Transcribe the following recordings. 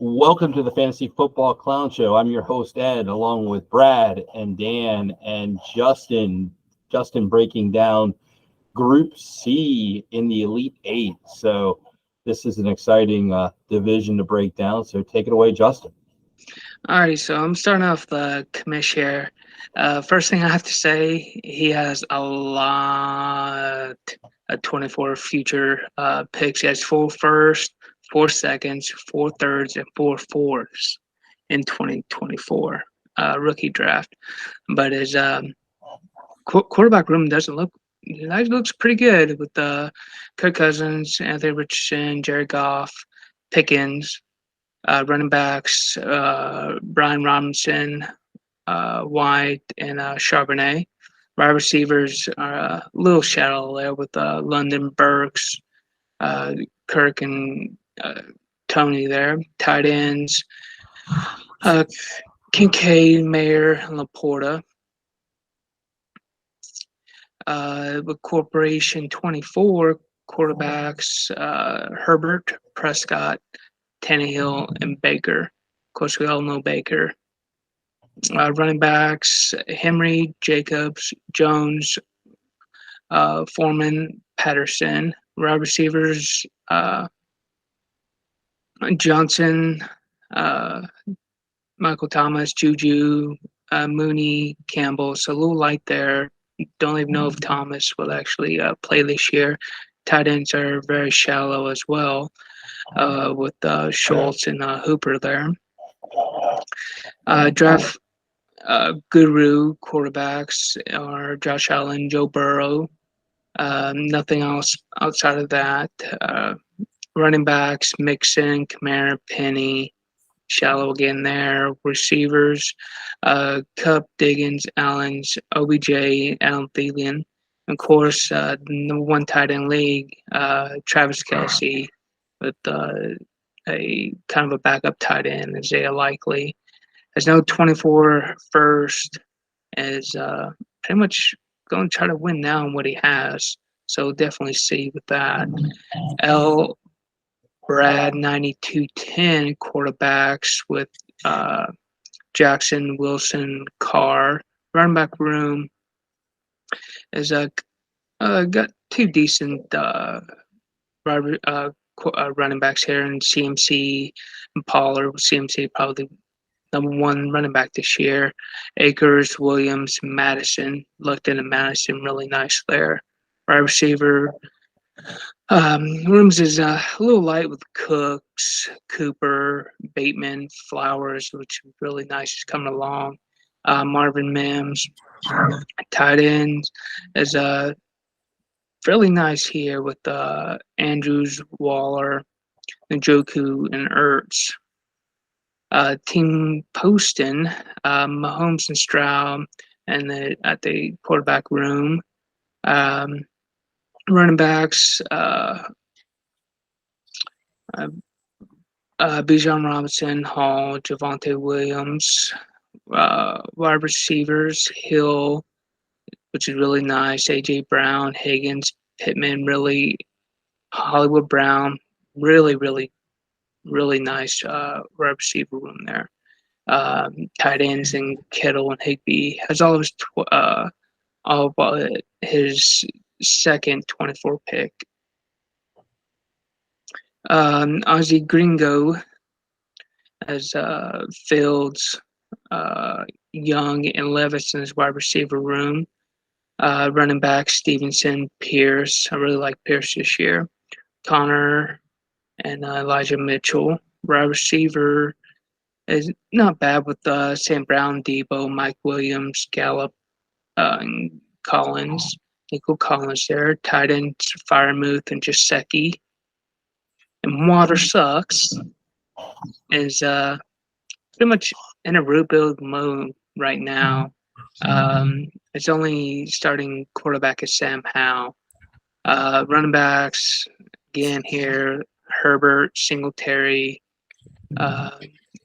Welcome to the Fantasy Football Clown Show. I'm your host, Ed, along with Brad and Dan and Justin. Justin breaking down Group C in the Elite Eight. So this is an exciting division to break down. So take it away, Justin. Alrighty, so I'm starting off the commish here. First thing I have to say, he has a lot of 24 future picks. He has 4 firsts, 4 seconds, 4 thirds, and 4 fourths in 2024 rookie draft. But his quarterback room doesn't look. It looks pretty good with Kirk Cousins, Anthony Richardson, Jared Goff, Pickens. Running backs, Brian Robinson, White, and Charbonnet. Wide receivers are a little shallow there with London Burks, Kirk, and Tony there. Tight ends, Kincaid, Mayer, and Laporta. With Corporation 24 quarterbacks, Herbert, Prescott, Tannehill, and Baker. Of course, we all know Baker. Running backs, Henry, Jacobs, Jones, Foreman, Patterson. Wide receivers, Johnson, Michael Thomas, Juju, Mooney, Campbell. So a little light there. Don't even know if Thomas will actually play this year. Tight ends are very shallow as well, with Schultz and Hooper there. Draft guru quarterbacks are Josh Allen, Joe Burrow. Nothing else outside of that. Running backs, Mixon, Kamara, Penny, shallow again there. Receivers, Kupp, Diggins, Allens, OBJ, Allen Thielen. Of course, the number one tight end league, Travis Kelce, with a kind of a backup tight end, Isaiah Likely. There's no 24 first, is pretty much going to try to win now on what he has. So definitely see with that. L. Brad 9210 quarterbacks with Jackson, Wilson, Carr. Running back room is got 2 decent running backs here in CMC and Pollard. CMC probably number 1 running back this year. Akers, Williams, Madison. Looked into Madison, really nice there. Wide receiver. Rooms is a little light with Cooks, Cooper, Bateman, Flowers, which is really nice. Is coming along. Marvin Mims. Tight ends is fairly nice here with Andrews, Waller, Njoku, and Ertz. Team Poston, Mahomes and Stroud, and at the quarterback room. Running backs, Bijan Robinson, Hall, Javonte Williams. Wide receivers, Hill, which is really nice. A.J. Brown, Higgins, Pittman, really Hollywood Brown, really, really, really nice wide receiver room there. Tight ends and Kittle and Higbee has all of his second 24 pick. Ozzie Gringo has Fields, Young, and Levis in his wide receiver room. Running back Stevenson, Pierce. I really like Pierce this year. Connor and Elijah Mitchell. Wide receiver is not bad with Sam Brown, Debo, Mike Williams, Gallup, and Collins. Nico Collins there. Tight ends, Firemouth and Jaceki. And Water Sucks is pretty much in a rebuild mode right now. It's only starting quarterback is Sam Howell. Running backs, again here, Herbert, Singletary,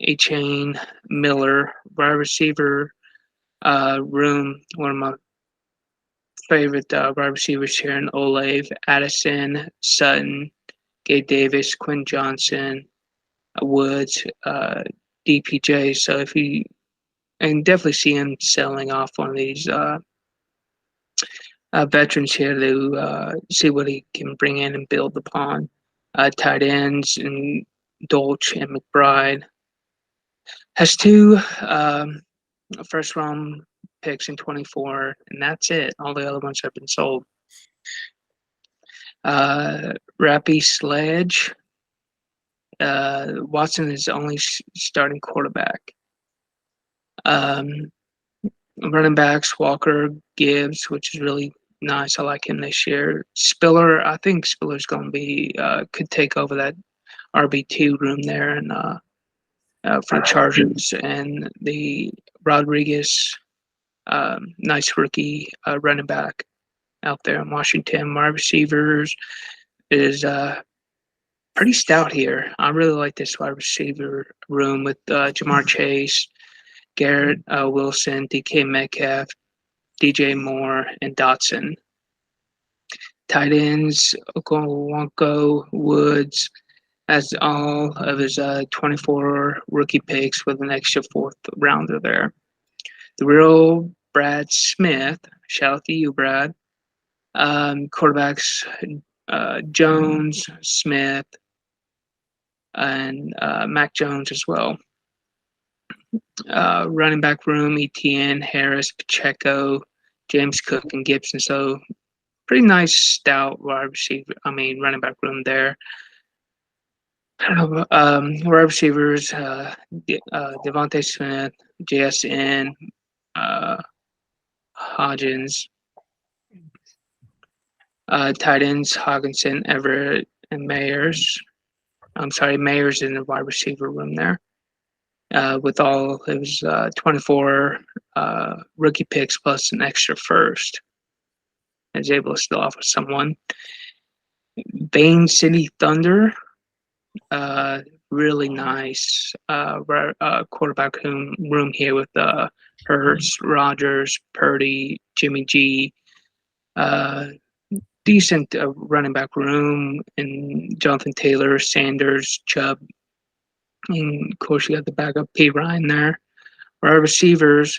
A-Chain, Miller. Wide receiver room, one of my favorite wide receivers here in Olave, Addison, Sutton, Gabe Davis, Quinn Johnson, Woods, DPJ. So if you and definitely see him selling off one of these veterans here to see what he can bring in and build upon. Tight ends and Dolch and McBride. Has two first round picks in 24, and that's it. All the other ones have been sold. Rappy Sledge. Watson is only starting quarterback. Running backs, Walker, Gibbs, which is really nice. I like him this year. Spiller, I think Spiller's going to be could take over that RB2 room there and for the Chargers, and the Rodriguez, nice rookie running back out there in Washington. My receivers is pretty stout here. I really like this wide receiver room with Jamar Chase, Garrett Wilson, DK Metcalf, DJ Moore, and Dotson. Tight ends, Okonkwo, Woods, has all of his 24 rookie picks with an extra fourth rounder there. The real Brad Smith, shout out to you, Brad. Quarterbacks, Jones, Smith, and Mac Jones as well. Running back room, Etienne, Harris, Pacheco, James Cook, and Gibson. So pretty nice stout running back room there. Wide receivers, Devontae Smith, JSN, Hodgins. Tight ends, Hockenson, Everett, and Mayers. Mayers in the wide receiver room there. With all his 24 rookie picks plus an extra first. I was able to steal off with someone. Bain City Thunder. Really nice quarterback room here with Hurts, Rodgers, Purdy, Jimmy G. Decent running back room, and Jonathan Taylor, Sanders, Chubb. And of course, you got the backup P. Ryan there. Our receivers,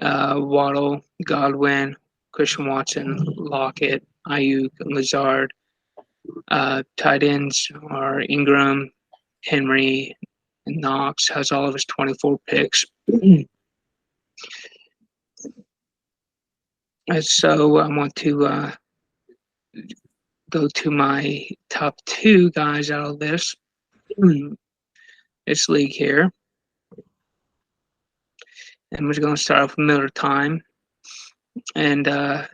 Waddle, Godwin, Christian Watson, Lockett, Ayuk, Lazard. Tight ends are Ingram, Henry, and Knox. Has all of his 24 picks. And so I want to go to my top two guys out of this league here. And we're going to start off with Miller Time. And I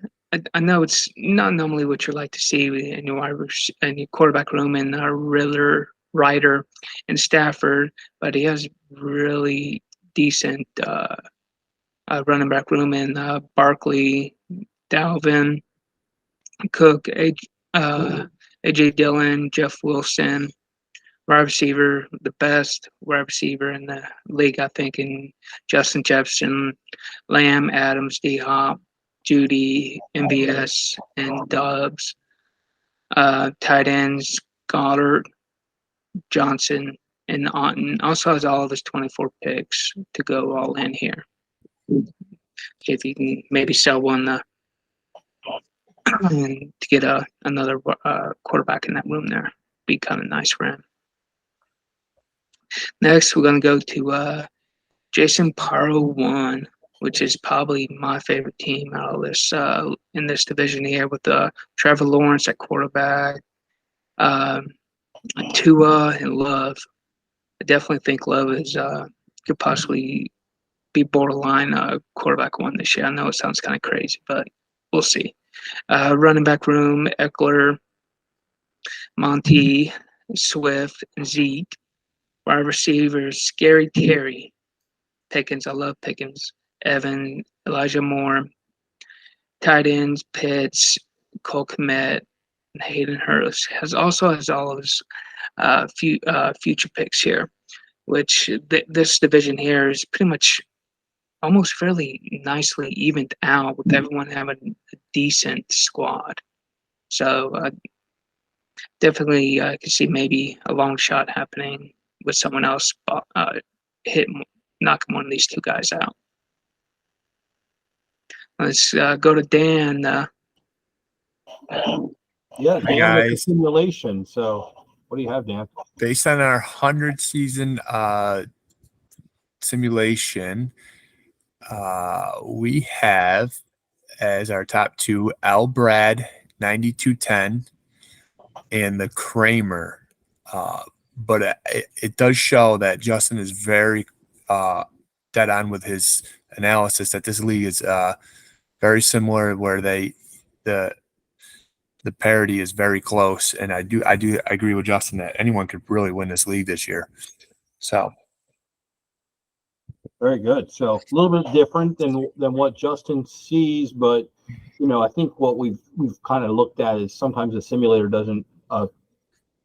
know it's not normally what you like to see in your quarterback room in Ritter, Ryder, and Stafford, but he has really decent running back room in Barkley, Dalvin, Cook, AJ Dillon, Jeff Wilson. Wide receiver, the best wide receiver in the league, I think, in Justin Jefferson, Lamb, Adams, D-Hop, Judy, MBS, and Dobbs. Tight ends, Goddard, Johnson, and Otton. Also has all of his 24 picks to go all in here. If you can maybe sell one to get another quarterback in that room there, be kind of nice for him. Next, we're going to go to Jason Paro 1, which is probably my favorite team out of this in this division here, with Trevor Lawrence at quarterback, Tua and Love. I definitely think Love is could possibly be borderline quarterback one this year. I know it sounds kind of crazy, but we'll see. Running back room, Eckler, Monty, Swift, and Zeke. Wide receivers, Scary Terry, Pickens. I love Pickens. Evan, Elijah Moore. Tight ends, Pitts, Cole Kmet, and Hayden Hurst. Also has all of his future picks here, which this division here is pretty much almost fairly nicely evened out, with everyone having a decent squad. So definitely I could see maybe a long shot happening with someone else knocking one of these two guys out. Let's go to Dan. Yeah, Hi, Dan with the guys. simulation. So what do you have, Dan? Based on our 100 season simulation, we have as our top two L. Brad 9210 and the Kramer. But it does show that Justin is very dead on with his analysis that this league is very similar, where the parity is very close, and I agree with Justin that anyone could really win this league this year. So Very good. So a little bit different than what Justin sees, but I think what we've kind of looked at is sometimes the simulator doesn't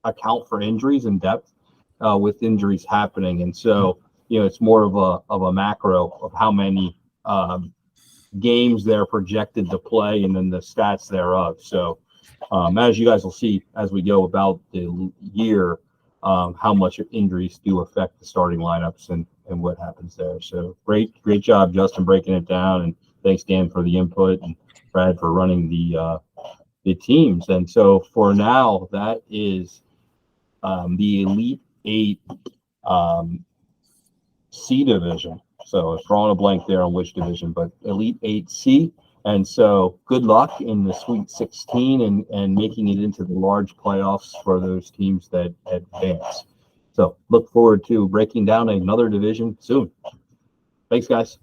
account for injuries in depth with injuries happening, and so it's more of a macro of how many games they're projected to play and then the stats thereof. So as you guys will see as we go about the year, how much injuries do affect the starting lineups and what happens there. So great job, Justin, breaking it down, and thanks, Dan, for the input, and Brad for running the teams. And so for now, that is the Elite Eight C division. So it's drawing a blank there on which division, but Elite 8C. And so good luck in the Sweet 16 and making it into the large playoffs for those teams that advance. So look forward to breaking down another division soon. Thanks, guys.